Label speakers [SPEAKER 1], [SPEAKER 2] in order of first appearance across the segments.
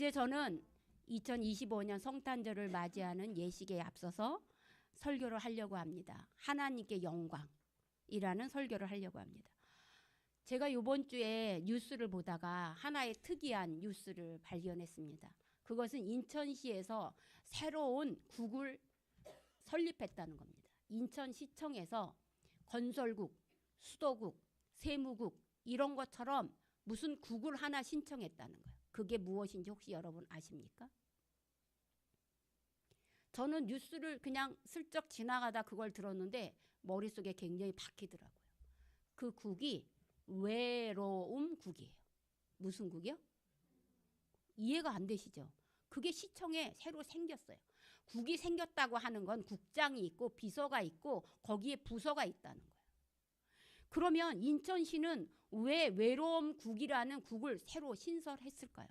[SPEAKER 1] 이제 저는 2025년 성탄절을 맞이하는 예식에 앞서서 설교를 하려고 합니다. 하나님께 영광이라는 설교를 하려고 합니다. 제가 이번 주에 뉴스를 보다가 하나의 특이한 뉴스를 발견했습니다. 그것은 인천시에서 새로운 국을 설립했다는 겁니다. 인천시청에서 건설국, 수도국, 세무국 이런 것처럼 무슨 국을 하나 신청했다는 거예요. 그게 무엇인지 혹시 여러분 아십니까? 저는 뉴스를 그냥 슬쩍 지나가다 그걸 들었는데 머릿속에 굉장히 박히더라고요. 그 국이 외로움 국이에요. 무슨 국이요? 이해가 안 되시죠? 그게 시청에 새로 생겼어요. 국이 생겼다고 하는 건 국장이 있고 비서가 있고 거기에 부서가 있다는 거예요. 그러면 인천시는 왜 외로움 국이라는 국을 새로 신설했을까요?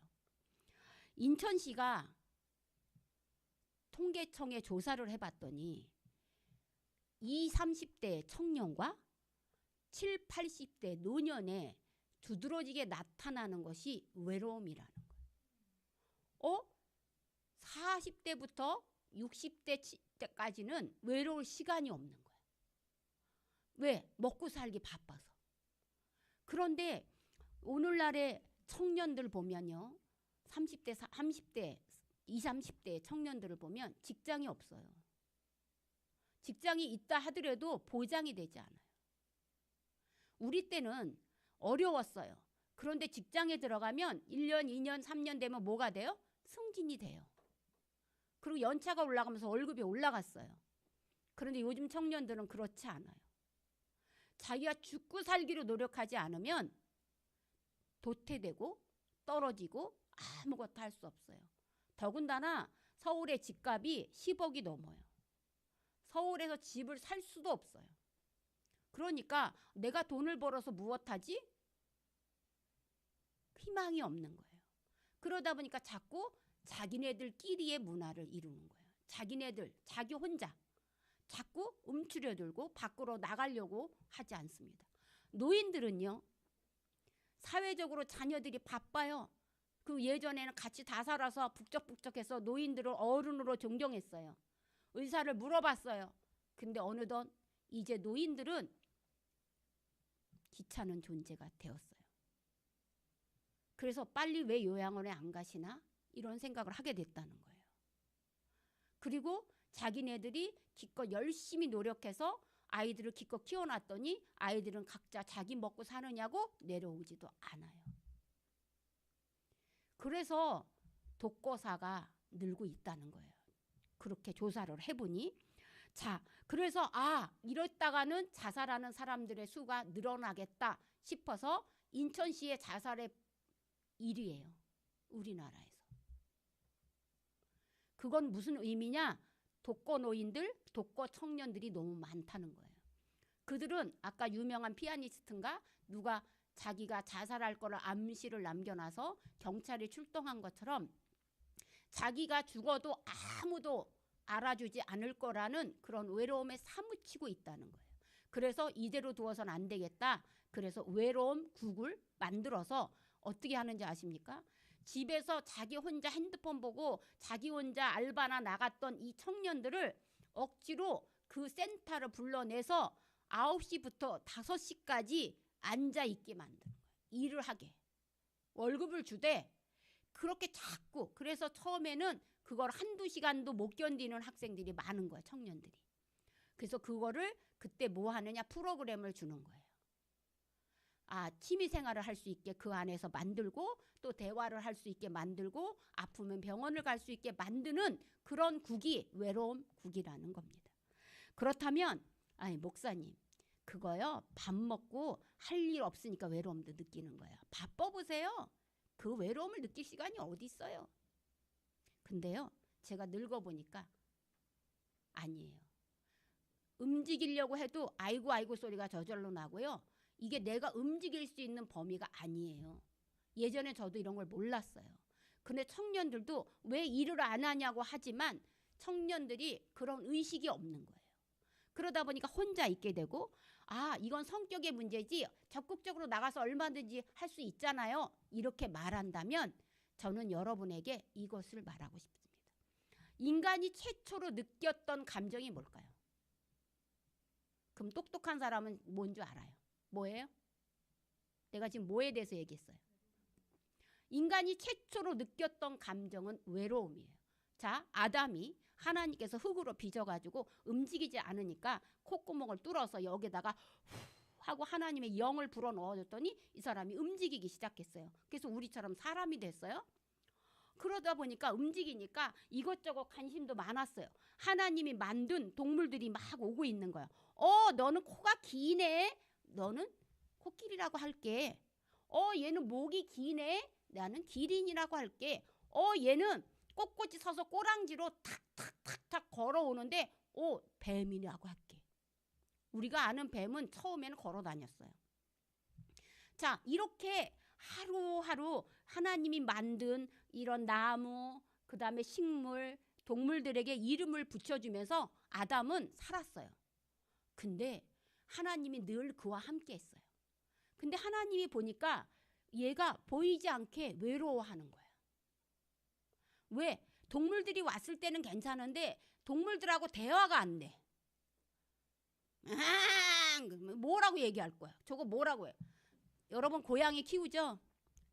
[SPEAKER 1] 인천시가 통계청에 조사를 해봤더니 20, 30대 청년과 7, 80대 노년에 두드러지게 나타나는 것이 외로움이라는 거예요. 40대부터 60대까지는 외로울 시간이 없는 거예요. 왜? 먹고 살기 바빠서. 그런데 오늘날의 청년들 보면요. 30대, 20, 30대 청년들을 보면 직장이 없어요. 직장이 있다 하더라도 보장이 되지 않아요. 우리 때는 어려웠어요. 그런데 직장에 들어가면 1년, 2년, 3년 되면 뭐가 돼요? 승진이 돼요. 그리고 연차가 올라가면서 월급이 올라갔어요. 그런데 요즘 청년들은 그렇지 않아요. 자기가 죽고 살기로 노력하지 않으면 도태되고 떨어지고 아무것도 할 수 없어요. 더군다나 서울의 집값이 10억이 넘어요. 서울에서 집을 살 수도 없어요. 그러니까 내가 돈을 벌어서 무엇하지? 희망이 없는 거예요. 그러다 보니까 자꾸 자기네들끼리의 문화를 이루는 거예요. 자기네들, 자기 혼자 자꾸 움츠려들고 밖으로 나가려고 하지 않습니다. 노인들은요. 사회적으로 자녀들이 바빠요. 그 예전에는 같이 다 살아서 북적북적해서 노인들을 어른으로 존경했어요. 의사를 물어봤어요. 근데 어느덧 이제 노인들은 귀찮은 존재가 되었어요. 그래서 빨리 왜 요양원에 안 가시나? 이런 생각을 하게 됐다는 거예요. 그리고 자기네들이 기껏 열심히 노력해서 아이들을 기껏 키워놨더니 아이들은 각자 자기 먹고 사느냐고 내려오지도 않아요. 그래서 독거사가 늘고 있다는 거예요. 그렇게 조사를 해보니 자, 그래서 이랬다가는 자살하는 사람들의 수가 늘어나겠다 싶어서 인천시의 자살의 1위예요. 우리나라에서. 그건 무슨 의미냐? 독거 노인들, 독거 청년들이 너무 많다는 거예요. 그들은 아까 유명한 피아니스트인가 누가 자기가 자살할 거를 암시를 남겨놔서 경찰이 출동한 것처럼 자기가 죽어도 아무도 알아주지 않을 거라는 그런 외로움에 사무치고 있다는 거예요. 그래서 이대로 두어서는 안 되겠다. 그래서 외로움 국을 만들어서 어떻게 하는지 아십니까? 집에서 자기 혼자 핸드폰 보고 자기 혼자 알바나 나갔던 이 청년들을 억지로 그 센터를 불러내서 9시부터 5시까지 앉아있게 만드는 거예요. 일을 하게. 월급을 주되 그렇게 자꾸 그래서 처음에는 그걸 한두 시간도 못 견디는 학생들이 많은 거예요. 청년들이. 그래서 그거를 그때 뭐 하느냐 프로그램을 주는 거예요. 취미생활을 할 수 있게 그 안에서 만들고 또 대화를 할 수 있게 만들고 아프면 병원을 갈 수 있게 만드는 그런 국이 외로움 국이라는 겁니다. 그렇다면 목사님 그거요 밥 먹고 할 일 없으니까 외로움도 느끼는 거예요. 바빠 보세요. 그 외로움을 느낄 시간이 어디 있어요. 근데요 제가 늙어보니까 아니에요. 움직이려고 해도 아이고 소리가 저절로 나고요. 이게 내가 움직일 수 있는 범위가 아니에요. 예전에 저도 이런 걸 몰랐어요. 근데 청년들도 왜 일을 안 하냐고 하지만 청년들이 그런 의식이 없는 거예요. 그러다 보니까 혼자 있게 되고 이건 성격의 문제지 적극적으로 나가서 얼마든지 할 수 있잖아요. 이렇게 말한다면 저는 여러분에게 이것을 말하고 싶습니다. 인간이 최초로 느꼈던 감정이 뭘까요? 그럼 똑똑한 사람은 뭔 줄 알아요? 뭐예요? 내가 지금 뭐에 대해서 얘기했어요? 인간이 최초로 느꼈던 감정은 외로움이에요. 자, 아담이 하나님께서 흙으로 빚어가지고 움직이지 않으니까 콧구멍을 뚫어서 여기다가 후 하고 하나님의 영을 불어 넣어줬더니 이 사람이 움직이기 시작했어요. 그래서 우리처럼 사람이 됐어요. 그러다 보니까 움직이니까 이것저것 관심도 많았어요. 하나님이 만든 동물들이 막 오고 있는 거야. 너는 코가 기네. 너는 코끼리라고 할게. 얘는 목이 기네. 나는 기린이라고 할게. 얘는 꼿꼿이 서서 꼬랑지로 탁탁탁탁 걸어오는데 뱀이라고 할게. 우리가 아는 뱀은 처음에는 걸어 다녔어요. 자, 이렇게 하루하루 하나님이 만든 이런 나무, 그 다음에 식물, 동물들에게 이름을 붙여주면서 아담은 살았어요. 근데 하나님이 늘 그와 함께 했어요. 근데 하나님이 보니까 얘가 보이지 않게 외로워하는 거예요. 왜? 동물들이 왔을 때는 괜찮은데 동물들하고 대화가 안 돼. 뭐라고 얘기할 거야? 저거 뭐라고 해요? 여러분 고양이 키우죠?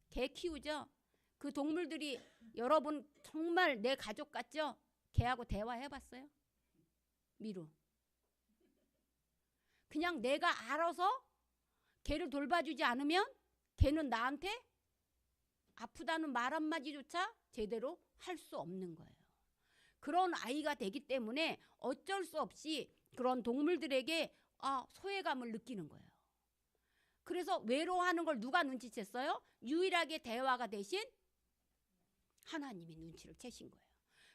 [SPEAKER 1] 개 키우죠? 그 동물들이 여러분 정말 내 가족 같죠? 개하고 대화해봤어요? 미루. 그냥 내가 알아서 개를 돌봐주지 않으면 개는 나한테 아프다는 말 한마디조차 제대로 할 수 없는 거예요. 그런 아이가 되기 때문에 어쩔 수 없이 그런 동물들에게 소외감을 느끼는 거예요. 그래서 외로워하는 걸 누가 눈치챘어요? 유일하게 대화가 되신 하나님이 눈치를 채신 거예요.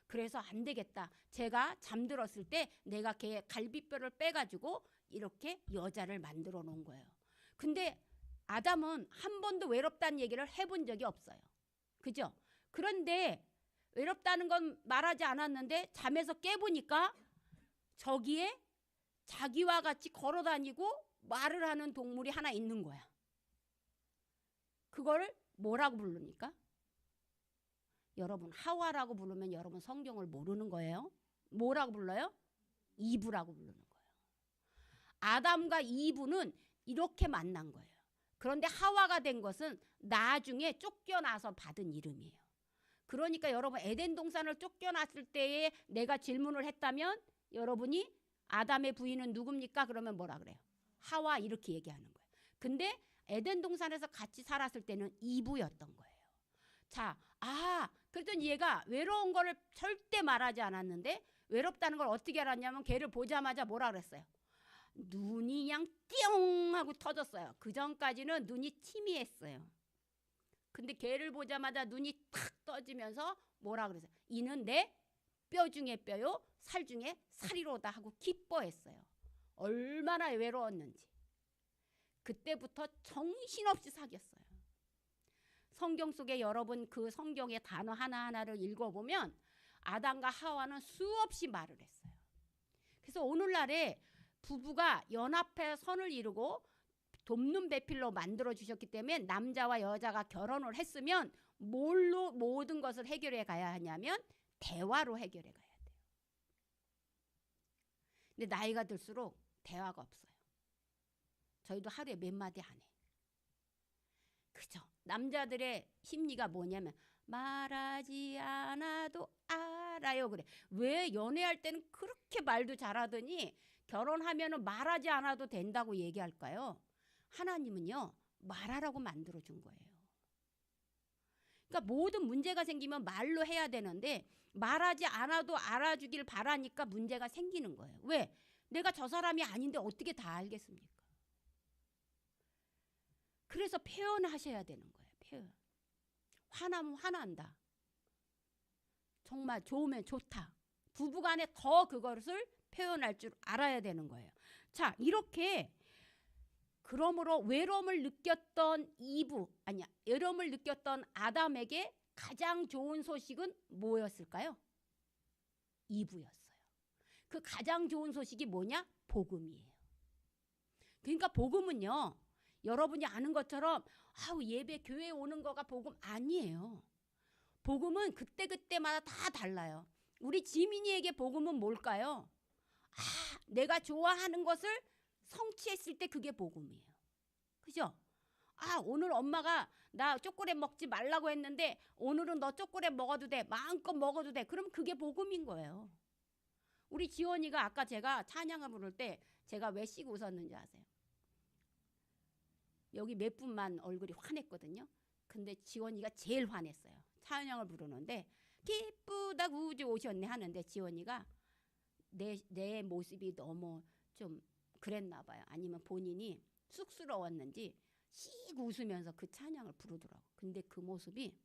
[SPEAKER 1] 그래서 안 되겠다. 제가 잠들었을 때 내가 걔 갈비뼈를 빼가지고 이렇게 여자를 만들어 놓은 거예요. 근데 아담은 한 번도 외롭다는 얘기를 해본 적이 없어요. 그죠? 그런데 외롭다는 건 말하지 않았는데 잠에서 깨보니까 저기에 자기와 같이 걸어다니고 말을 하는 동물이 하나 있는 거야. 그걸 뭐라고 부릅니까? 여러분 하와라고 부르면 여러분 성경을 모르는 거예요. 뭐라고 불러요? 이브라고 부르는 거예요. 아담과 이브는 이렇게 만난 거예요. 그런데 하와가 된 것은 나중에 쫓겨나서 받은 이름이에요. 그러니까 여러분 에덴 동산을 쫓겨났을 때에 내가 질문을 했다면 여러분이 아담의 부인은 누굽니까? 그러면 뭐라 그래요? 하와 이렇게 얘기하는 거예요. 근데 에덴 동산에서 같이 살았을 때는 이브였던 거예요. 자, 그랬더니 얘가 외로운 거를 절대 말하지 않았는데 외롭다는 걸 어떻게 알았냐면 걔를 보자마자 뭐라 그랬어요? 눈이 그냥 띵 하고 터졌어요. 그 전까지는 눈이 희미했어요. 근데 걔를 보자마자 눈이 탁 떠지면서 뭐라 그랬어요? 이는 내 뼈 중에 뼈요 살 중에 살이로다 하고 기뻐했어요. 얼마나 외로웠는지. 그때부터 정신없이 사귀었어요. 성경 속에 여러분 그 성경의 단어 하나하나를 읽어보면 아담과 하와는 수없이 말을 했어요. 그래서 오늘날에 부부가 연합해 선을 이루고 돕는 배필로 만들어 주셨기 때문에 남자와 여자가 결혼을 했으면 뭘로 모든 것을 해결해 가야 하냐면 대화로 해결해 가야 돼요. 근데 나이가 들수록 대화가 없어요. 저희도 하루에 몇 마디 안 해. 그죠? 남자들의 심리가 뭐냐면 말하지 않아도 알아요 그래. 왜 연애할 때는 그렇게 말도 잘하더니 결혼하면은 말하지 않아도 된다고 얘기할까요? 하나님은요 말하라고 만들어준 거예요. 그러니까 모든 문제가 생기면 말로 해야 되는데 말하지 않아도 알아주길 바라니까 문제가 생기는 거예요. 왜? 내가 저 사람이 아닌데 어떻게 다 알겠습니까? 그래서 표현하셔야 되는 거예요. 표현. 화나면 화난다. 정말 좋으면 좋다. 부부간에 더 그것을 표현할 줄 알아야 되는 거예요. 자, 이렇게 그러므로 외로움을 느꼈던 외로움을 느꼈던 아담에게 가장 좋은 소식은 뭐였을까요? 이브였어요. 그 가장 좋은 소식이 뭐냐? 복음이에요. 그러니까 복음은요. 여러분이 아는 것처럼 예배 교회에 오는 거가 복음 아니에요. 복음은 그때그때마다 다 달라요. 우리 지민이에게 복음은 뭘까요? 내가 좋아하는 것을 성취했을 때 그게 복음이에요. 그죠? 오늘 엄마가 나 초콜릿 먹지 말라고 했는데 오늘은 너 초콜릿 먹어도 돼. 마음껏 먹어도 돼. 그럼 그게 복음인 거예요. 우리 지원이가 아까 제가 찬양을 부를 때 제가 왜 씩 웃었는지 아세요? 여기 몇 분만 얼굴이 환했거든요. 근데 지원이가 제일 환했어요. 찬양을 부르는데 기쁘다 구주 오셨네 하는데 지원이가 내 모습이 너무 좀 그랬나 봐요. 아니면 본인이 쑥스러웠는지 씩 웃으면서 그 찬양을 부르더라고. 근데 그 모습이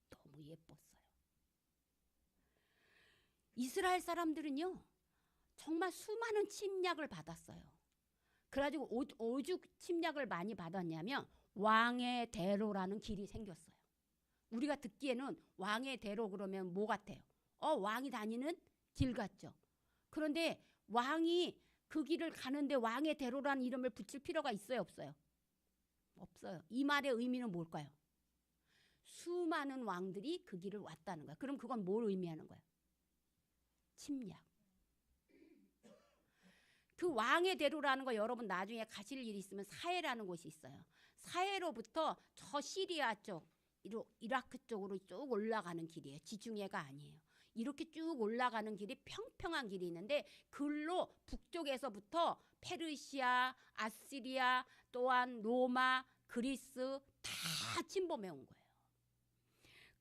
[SPEAKER 1] 너무 예뻤어요. 이스라엘 사람들은요, 정말 수많은 침략을 받았어요. 그래가지고 오죽 침략을 많이 받았냐면 왕의 대로라는 길이 생겼어요. 우리가 듣기에는 왕의 대로 그러면 뭐 같아요? 왕이 다니는 길 같죠. 그런데 왕이 그 길을 가는데 왕의 대로라는 이름을 붙일 필요가 있어요, 없어요? 없어요. 이 말의 의미는 뭘까요? 수많은 왕들이 그 길을 왔다는 거야. 그럼 그건 뭘 의미하는 거야? 침략. 그 왕의 대로라는 거 여러분 나중에 가실 일이 있으면 사해라는 곳이 있어요. 사해로부터 저 시리아 쪽, 이라크 쪽으로 쭉 올라가는 길이에요. 지중해가 아니에요. 이렇게 쭉 올라가는 길이 평평한 길이 있는데 글로 북쪽에서부터 페르시아, 아시리아, 또한 로마, 그리스 다 침범해 온 거예요.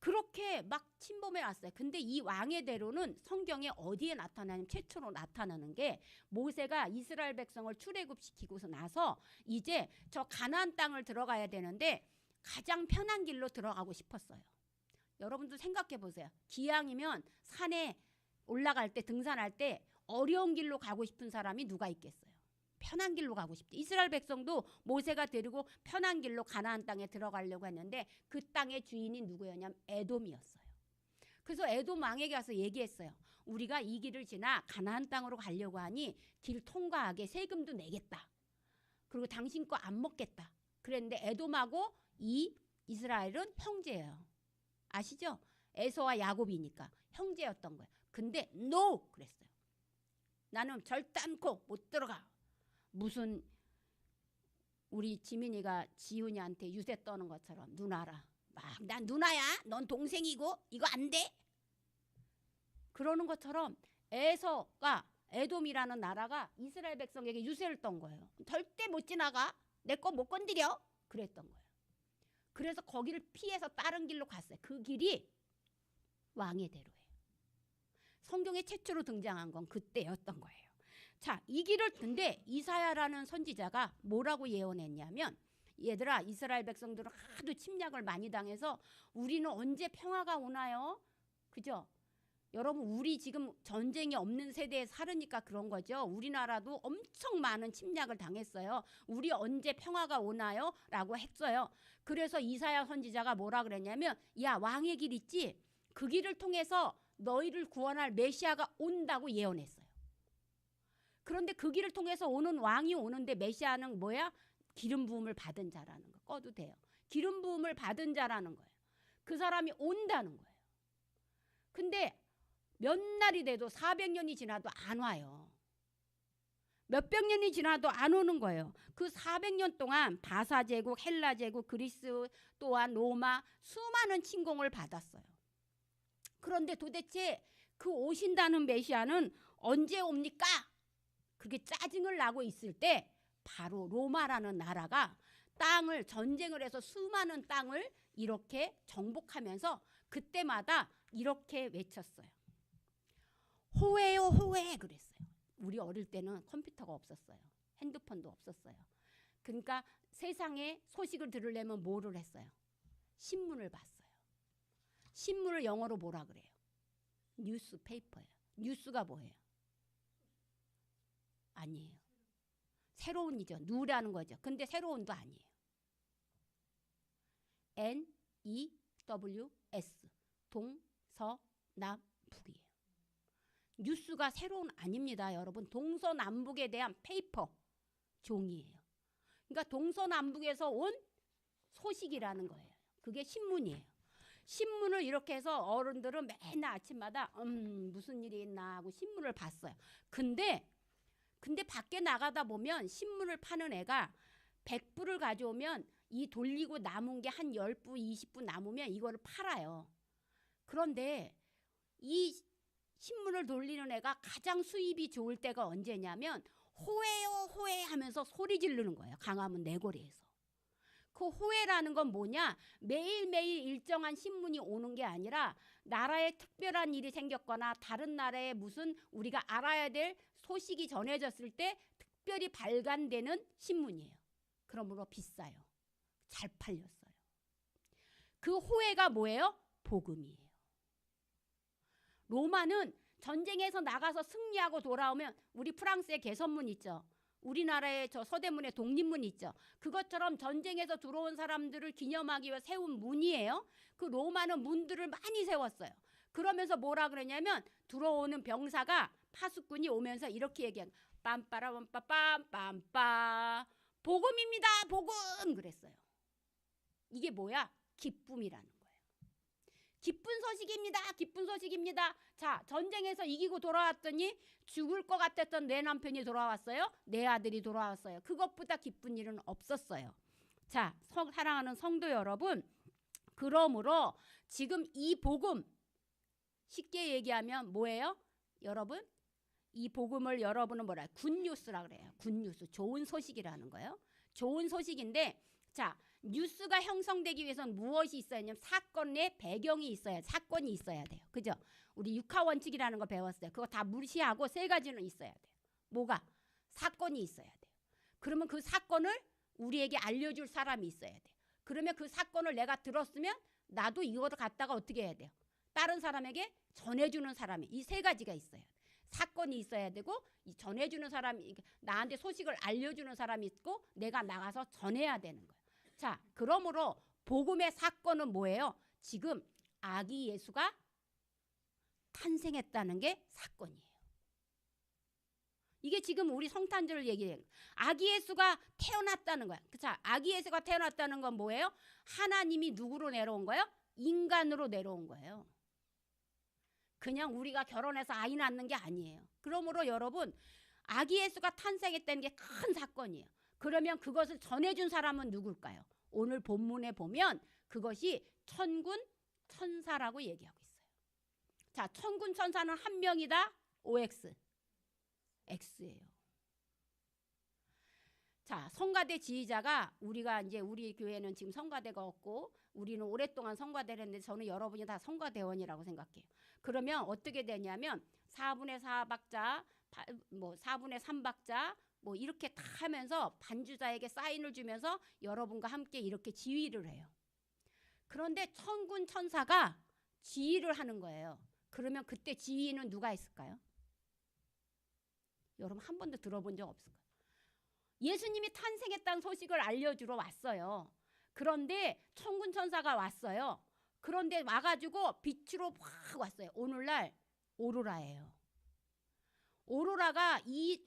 [SPEAKER 1] 그렇게 막 침범해 왔어요. 근데 이 왕의 대로는 성경에 어디에 나타나냐면 최초로 나타나는 게 모세가 이스라엘 백성을 출애굽시키고서 나서 이제 저 가나안 땅을 들어가야 되는데 가장 편한 길로 들어가고 싶었어요. 여러분도 생각해 보세요. 기왕이면 산에 올라갈 때 등산할 때 어려운 길로 가고 싶은 사람이 누가 있겠어요? 편한 길로 가고 싶대. 이스라엘 백성도 모세가 데리고 편한 길로 가나안 땅에 들어가려고 했는데 그 땅의 주인이 누구였냐면 에돔이었어요. 그래서 에돔 왕에게 가서 얘기했어요. 우리가 이 길을 지나 가나안 땅으로 가려고 하니 길 통과하게 세금도 내겠다. 그리고 당신 거 안 먹겠다. 그랬는데 에돔하고 이 이스라엘은 형제예요. 아시죠? 에서와 야곱이니까 형제였던 거예요. 근데 NO! 그랬어요. 나는 절단코 못 들어가. 무슨 우리 지민이가 지훈이한테 유세 떠는 것처럼 누나라. 막 난 누나야. 넌 동생이고 이거 안 돼. 그러는 것처럼 에서가 에돔이라는 나라가 이스라엘 백성에게 유세를 떤 거예요. 절대 못 지나가. 내 거 못 건드려. 그랬던 거예요. 그래서 거기를 피해서 다른 길로 갔어요. 그 길이 왕의 대로예요. 성경에 최초로 등장한 건 그때였던 거예요. 자, 이 길을 근데 이사야라는 선지자가 뭐라고 예언했냐면 얘들아 이스라엘 백성들은 하도 침략을 많이 당해서 우리는 언제 평화가 오나요? 그죠? 여러분 우리 지금 전쟁이 없는 세대에 살으니까 그런 거죠. 우리나라도 엄청 많은 침략을 당했어요. 우리 언제 평화가 오나요? 라고 했어요. 그래서 이사야 선지자가 뭐라 그랬냐면 야 왕의 길 있지? 그 길을 통해서 너희를 구원할 메시아가 온다고 예언했어요. 그런데 그 길을 통해서 오는 왕이 오는데 메시아는 뭐야? 기름 부음을 받은 자라는 거. 꺼도 돼요. 기름 부음을 받은 자라는 거예요. 그 사람이 온다는 거예요. 근데 몇 날이 돼도 400년이 지나도 안 와요. 몇백 년이 지나도 안 오는 거예요. 그 400년 동안 바사 제국, 헬라 제국, 그리스 또한 로마 수많은 침공을 받았어요. 그런데 도대체 그 오신다는 메시아는 언제 옵니까? 그게 짜증을 나고 있을 때 바로 로마라는 나라가 땅을 전쟁을 해서 수많은 땅을 이렇게 정복하면서 그때마다 이렇게 외쳤어요. 호해요 호해 그랬어요. 우리 어릴 때는 컴퓨터가 없었어요. 핸드폰도 없었어요. 그러니까 세상에 소식을 들으려면 뭐를 했어요? 신문을 봤어요. 신문을 영어로 뭐라 그래요? 뉴스페이퍼예요. 뉴스가 뭐예요? 아니에요. 새로운이죠. 누라는 거죠. 근데 새로운도 아니에요. NEWS 동서남북이에요. 뉴스가 새로운 아닙니다. 여러분 동서남북에 대한 페이퍼 종이에요. 그러니까 동서남북에서 온 소식이라는 거예요. 그게 신문이에요. 신문을 이렇게 해서 어른들은 맨날 아침마다 무슨 일이 있나 하고 신문을 봤어요. 근데 밖에 나가다 보면 신문을 파는 애가 100부를 가져오면 이 돌리고 남은 게 한 10부, 20부 남으면 이거를 팔아요. 그런데 이 신문을 돌리는 애가 가장 수입이 좋을 때가 언제냐면 호해요 호해 하면서 소리 지르는 거예요. 강화문 내거리에서. 그 호해라는 건 뭐냐? 매일매일 일정한 신문이 오는 게 아니라 나라에 특별한 일이 생겼거나 다른 나라에 무슨 우리가 알아야 될 소식이 전해졌을 때 특별히 발간되는 신문이에요. 그러므로 비싸요. 잘 팔렸어요. 그 호해가 뭐예요? 복음이에요. 로마는 전쟁에서 나가서 승리하고 돌아오면 우리 프랑스의 개선문 있죠. 우리나라의 저 서대문의 독립문 있죠. 그것처럼 전쟁에서 들어온 사람들을 기념하기 위해 세운 문이에요. 그 로마는 문들을 많이 세웠어요. 그러면서 뭐라 그러냐면 들어오는 병사가 파수꾼이 오면서 이렇게 얘기한 빰빠라빰빠빰빰빠 복음입니다. 복음 그랬어요. 이게 뭐야? 기쁨이라는 거예요. 기쁜 소식입니다. 기쁜 소식입니다. 자, 전쟁에서 이기고 돌아왔더니 죽을 것 같았던 내 남편이 돌아왔어요. 내 아들이 돌아왔어요. 그것보다 기쁜 일은 없었어요. 자, 사랑하는 성도 여러분, 그러므로 지금 이 복음 쉽게 얘기하면 뭐예요? 여러분, 이 복음을 여러분은 뭐라 해요? 굿뉴스라 그래요. 굿뉴스, 좋은 소식이라는 거예요. 좋은 소식인데, 자, 뉴스가 형성되기 위해서는 무엇이 있어야 하냐면 사건의 배경이 있어야, 사건이 있어야 돼요. 그죠? 우리 육하 원칙이라는 거 배웠어요. 그거 다 무시하고 세 가지는 있어야 돼요. 뭐가? 사건이 있어야 돼요. 그러면 그 사건을 우리에게 알려줄 사람이 있어야 돼요. 그러면 그 사건을 내가 들었으면 나도 이거를 갖다가 어떻게 해야 돼요? 다른 사람에게 전해주는 사람이, 이 세 가지가 있어야 돼요. 사건이 있어야 되고, 이 전해주는 사람이, 나한테 소식을 알려주는 사람이 있고, 내가 나가서 전해야 되는 거예요. 자, 그러므로 복음의 사건은 뭐예요? 지금 아기 예수가 탄생했다는 게 사건이에요. 이게 지금 우리 성탄절 얘기예요. 아기 예수가 태어났다는 거야. 자, 아기 예수가 태어났다는 건 뭐예요? 하나님이 누구로 내려온 거예요? 인간으로 내려온 거예요. 그냥 우리가 결혼해서 아이 낳는 게 아니에요. 그러므로 여러분, 아기 예수가 탄생했다는 게 큰 사건이에요. 그러면 그것을 전해준 사람은 누굴까요? 오늘 본문에 보면 그것이 천군 천사라고 얘기하고 있어요. 자, 천군 천사는 한 명이다. OX. X예요. 자, 성가대 지휘자가 우리가 이제 우리 교회는 지금 성가대가 없고 우리는 오랫동안 성가대를 했는데 저는 여러분이 다 성가대원이라고 생각해요. 그러면 어떻게 되냐면 4분의 4박자, 뭐 4분의 3박자 뭐 이렇게 다 하면서 반주자에게 사인을 주면서 여러분과 함께 이렇게 지휘를 해요. 그런데 천군 천사가 지휘를 하는 거예요. 그러면 그때 지휘는 누가 했을까요? 여러분 한 번도 들어본 적 없을 거예요. 예수님이 탄생했다는 소식을 알려주러 왔어요. 그런데 천군 천사가 왔어요. 그런데 와가지고 빛으로 확 왔어요. 오늘날 오로라예요. 오로라가 이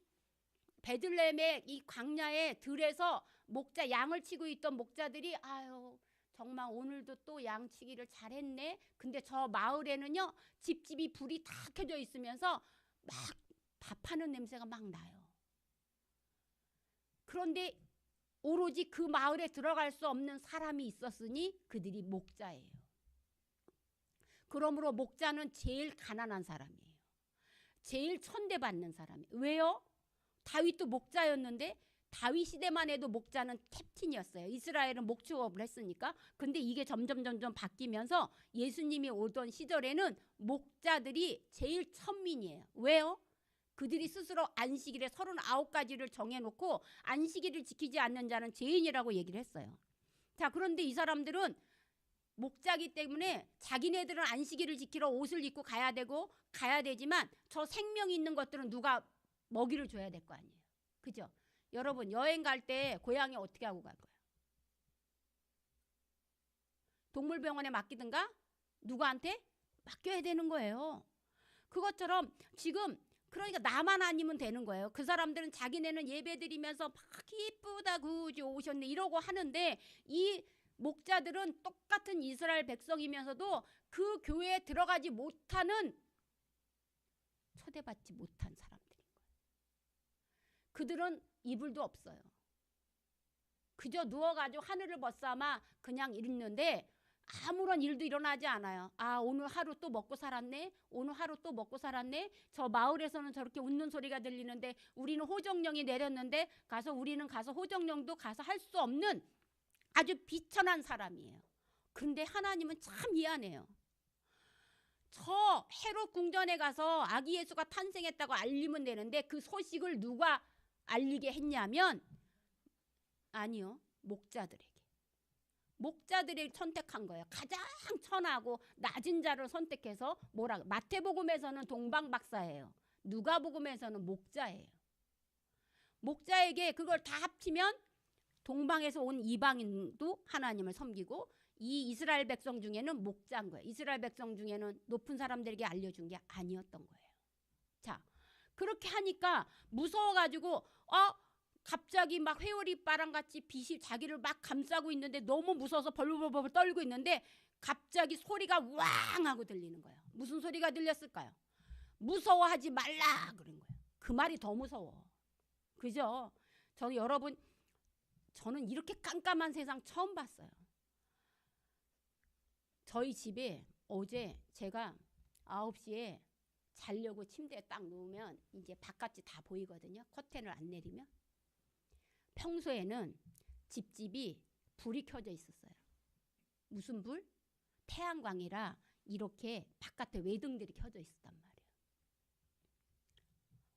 [SPEAKER 1] 베들레헴의 이 광야의 들에서 목자 양을 치고 있던 목자들이 아유 정말 오늘도 또 양치기를 잘했네. 근데 저 마을에는요 집집이 불이 다 켜져 있으면서 막 밥하는 냄새가 막 나요. 그런데 오로지 그 마을에 들어갈 수 없는 사람이 있었으니 그들이 목자예요. 그러므로 목자는 제일 가난한 사람이에요. 제일 천대받는 사람이에요. 왜요? 다윗도 목자였는데 다윗 시대만 해도 목자는 캡틴이었어요. 이스라엘은 목축업을 했으니까. 근데 이게 점점 바뀌면서 예수님이 오던 시절에는 목자들이 제일 천민이에요. 왜요? 그들이 스스로 안식일에 39가지를 정해놓고 안식일을 지키지 않는 자는 죄인이라고 얘기를 했어요. 자, 그런데 이 사람들은 목자기 때문에 자기네들은 안식일을 지키러 옷을 입고 가야 되지만 저 생명 있는 것들은 누가 먹이를 줘야 될 거 아니에요. 그죠? 여러분 여행 갈 때 고양이 어떻게 하고 갈 거예요? 동물병원에 맡기든가 누구한테 맡겨야 되는 거예요. 그것처럼 지금 그러니까 나만 아니면 되는 거예요. 그 사람들은 자기네는 예배 드리면서 막 이쁘다 그죠 오셨네 이러고 하는데 이 목자들은 똑같은 이스라엘 백성이면서도 그 교회에 들어가지 못하는, 초대받지 못한 사람들인 거예요. 그들은 이불도 없어요. 그저 누워가지고 하늘을 벗삼아 그냥 있는데 아무런 일도 일어나지 않아요. 아, 오늘 하루 또 먹고 살았네. 오늘 하루 또 먹고 살았네. 저 마을에서는 저렇게 웃는 소리가 들리는데 우리는 호정령이 내렸는데 우리는 가서 호정령도 가서 할 수 없는 아주 비천한 사람이에요. 그런데 하나님은 참 미안해요. 저 헤롯 궁전에 가서 아기 예수가 탄생했다고 알리면 되는데 그 소식을 누가 알리게 했냐면, 아니요, 목자들에게 선택한 거예요. 가장 천하고 낮은 자를 선택해서 마태복음에서는 동방박사예요. 누가복음에서는 목자예요. 목자에게 그걸 다 합치면 동방에서 온 이방인도 하나님을 섬기고 이 이스라엘 백성 중에는 목자인 거예요. 이스라엘 백성 중에는 높은 사람들에게 알려준 게 아니었던 거예요. 자, 그렇게 하니까 무서워가지고 갑자기 막 회오리 바람같이 빛이 자기를 막 감싸고 있는데 너무 무서워서 벌벌벌 떨고 있는데 갑자기 소리가 왕 하고 들리는 거예요. 무슨 소리가 들렸을까요? 무서워하지 말라 그런 거예요. 그 말이 더 무서워. 그죠? 저는 이렇게 깜깜한 세상 처음 봤어요. 저희 집에 어제 제가 9시에 자려고 침대에 딱 누우면 이제 바깥이 다 보이거든요. 커튼을 안 내리면. 평소에는 집집이 불이 켜져 있었어요. 무슨 불? 태양광이라 이렇게 바깥에 외등들이 켜져 있었단 말이에요.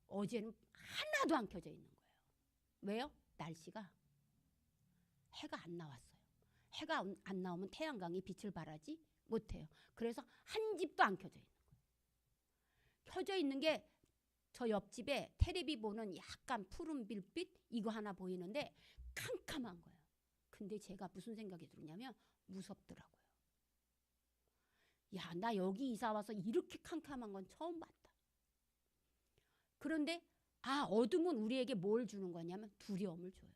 [SPEAKER 1] 어제는 하나도 안 켜져 있는 거예요. 왜요? 날씨가 해가 안 나왔어요. 해가 안 나오면 태양광이 빛을 발하지 못해요. 그래서 한 집도 안 켜져 있는 거예요. 켜져 있는 게 저 옆집에 테레비 보는 약간 푸른 빛 이거 하나 보이는데 캄캄한 거예요. 근데 제가 무슨 생각이 들었냐면 무섭더라고요. 야, 나 여기 이사 와서 이렇게 캄캄한 건 처음 봤다. 그런데 어둠은 우리에게 뭘 주는 거냐면 두려움을 줘요.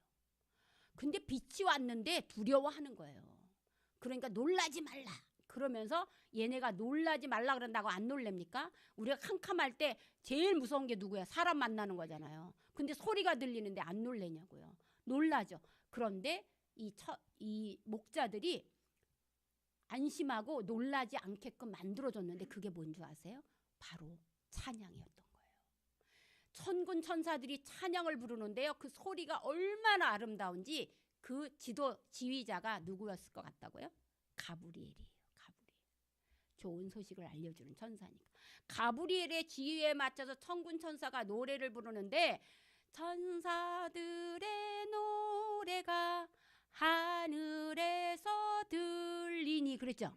[SPEAKER 1] 근데 빛이 왔는데 두려워하는 거예요. 그러니까 놀라지 말라. 그러면서 얘네가 놀라지 말라 그런다고 안 놀랍니까? 우리가 캄캄할 때 제일 무서운 게 누구야? 사람 만나는 거잖아요. 근데 소리가 들리는데 안 놀래냐고요. 놀라죠. 그런데 이 목자들이 안심하고 놀라지 않게끔 만들어줬는데 그게 뭔지 아세요? 바로 찬양이었던 거예요. 천군 천사들이 찬양을 부르는데요. 그 소리가 얼마나 아름다운지 그 지휘자가 누구였을 것 같다고요? 가브리엘이에요. 좋은 소식을 알려주는 천사니까. 가브리엘의 지휘에 맞춰서 천군 천사가 노래를 부르는데 천사들의 노래가 하늘에서 들리니 그랬죠.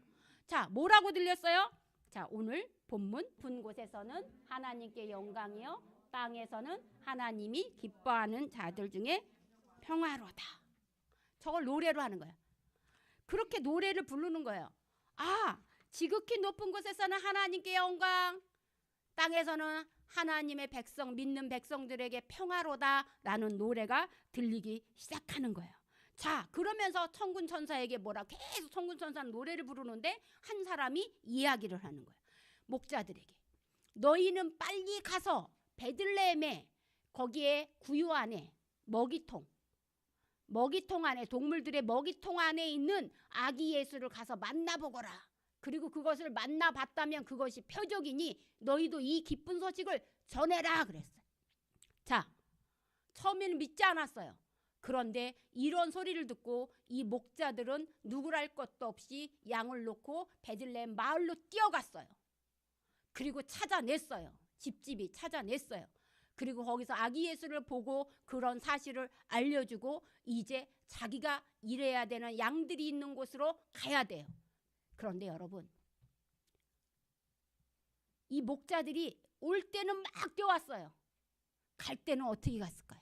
[SPEAKER 1] 자, 뭐라고 들렸어요? 자, 오늘 본문 분 곳에서는 하나님께 영광이요 땅에서는 하나님이 기뻐하는 자들 중에 평화로다. 저걸 노래로 하는 거야. 그렇게 노래를 부르는 거예요. 지극히 높은 곳에서는 하나님께 영광, 땅에서는 하나님의 백성, 믿는 백성들에게 평화로다라는 노래가 들리기 시작하는 거예요. 자, 그러면서 천군 천사에게 계속 천군 천사는 노래를 부르는데 한 사람이 이야기를 하는 거예요. 목자들에게. 너희는 빨리 가서 베들레헴에 거기에 구유 안에 먹이통 안에 동물들의 먹이통 안에 있는 아기 예수를 가서 만나보거라. 그리고 그것을 만나봤다면 그것이 표적이니 너희도 이 기쁜 소식을 전해라 그랬어요. 자, 처음에는 믿지 않았어요. 그런데 이런 소리를 듣고 이 목자들은 누구랄 것도 없이 양을 놓고 베들레헴 마을로 뛰어갔어요. 그리고 찾아냈어요. 집집이 찾아냈어요. 그리고 거기서 아기 예수를 보고 그런 사실을 알려주고 이제 자기가 일해야 되는 양들이 있는 곳으로 가야 돼요. 그런데 여러분, 이 목자들이 올 때는 막 뛰어왔어요. 갈 때는 어떻게 갔을까요?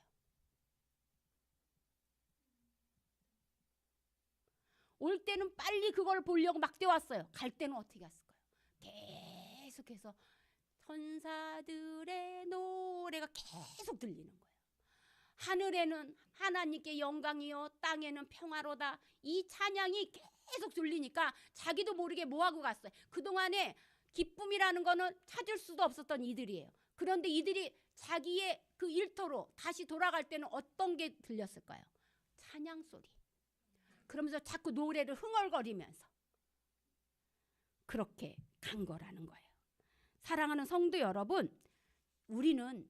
[SPEAKER 1] 올 때는 빨리 그걸 보려고 막 뛰어왔어요. 갈 때는 어떻게 갔을까요? 계속해서 천사들의 노래가 계속 들리는 거예요. 하늘에는 하나님께 영광이요 땅에는 평화로다. 이 찬양이 계속 들리니까 자기도 모르게 뭐하고 갔어요. 그동안에 기쁨이라는 거는 찾을 수도 없었던 이들이에요. 그런데 이들이 자기의 그 일터로 다시 돌아갈 때는 어떤 게 들렸을까요? 찬양 소리. 그러면서 자꾸 노래를 흥얼거리면서 그렇게 간 거라는 거예요. 사랑하는 성도 여러분, 우리는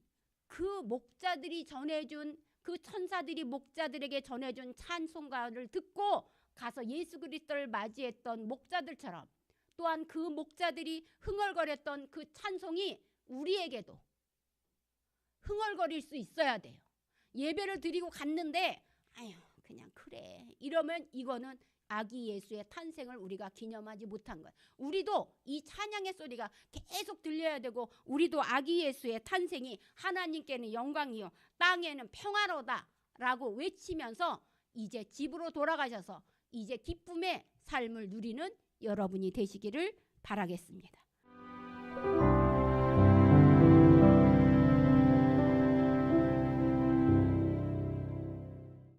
[SPEAKER 1] 그 목자들이 전해준, 그 천사들이 목자들에게 전해준 찬송가를 듣고 가서 예수 그리스도를 맞이했던 목자들처럼, 또한 그 목자들이 흥얼거렸던 그 찬송이 우리에게도 흥얼거릴 수 있어야 돼요. 예배를 드리고 갔는데 아휴 그냥 그래 이러면 이거는 아기 예수의 탄생을 우리가 기념하지 못한 거예요. 우리도 이 찬양의 소리가 계속 들려야 되고, 우리도 아기 예수의 탄생이 하나님께는 영광이요 땅에는 평화로다 라고 외치면서 이제 집으로 돌아가셔서 이제 기쁨의 삶을 누리는 여러분이 되시기를 바라겠습니다.